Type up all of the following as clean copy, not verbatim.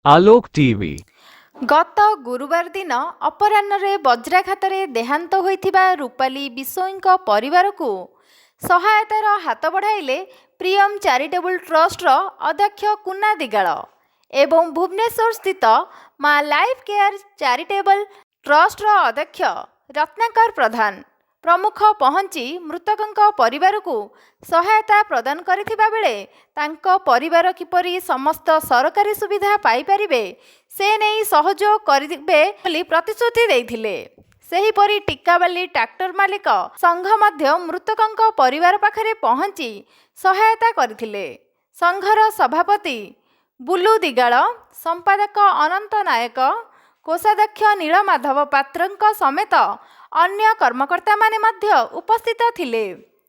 आलोक TV. गत गुरुवार दिन अपराह्न वज्राघात देहांत होइथिबा रूपाली बिसोईଙ୍କ परिवारକୁ सहायतार हाथ बढ़ाइले प्रियम चैरिटेबल ट्रस्टर अध्यक्ष कुना दिगाल एवं भुवनेश्वर स्थित माँ लाइफ केयर चैरिटेबल ट्रस्टर अध्यक्ष रत्नाकर प्रधान प्रमुख पहुंची मृतकों परिवार को सहायता प्रदान करथिबा बेले तांको परिवार किपरि समस्त सरकारी सुविधा पाई परिबे से नहीं सहयोग करिबे बोली प्रतिश्रुति देइथिले। सेहीपरि टिकाबाली ट्रैक्टर मालिक संघ मध्य मृतकों परिवार पाखरे पहुंची सहायता करथिले। संघर सभापति बुलू दिगाल, संपादक अनंत नायक, कोषाध्यक्ष नीलमाधव पात्रଙ୍କ समेत अन्य कर्मकर्ता माने मध्य उपस्थित थिले।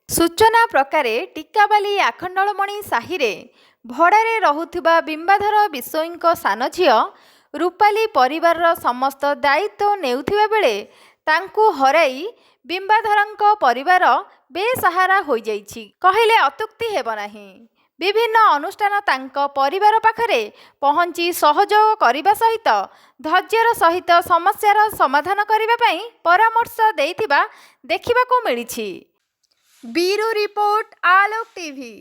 सूचना प्रकारे टिकाबाली आखंडलमणि साहिरे भड़ारे रहुथिबा बिंबाधर बिसोईଙ୍କ सान झियो रूपाली परिवार समस्त दायित्व नेउथिबा बेले तांकु हराई बिंबाधरଙ୍କ परिवार बेसहारा होई जाइछि कहिले अत्युक्ति हेब नाही। विभिन्न अनुष्ठान तांको परिवार पाखरे पहुंची सहयोग करने सहित धैर्यर सहित समस्यार समाधान करने परामर्श देइथिबा देखिबाकु मिलिछि। ब्यूरो रिपोर्ट, आलोक टीवी।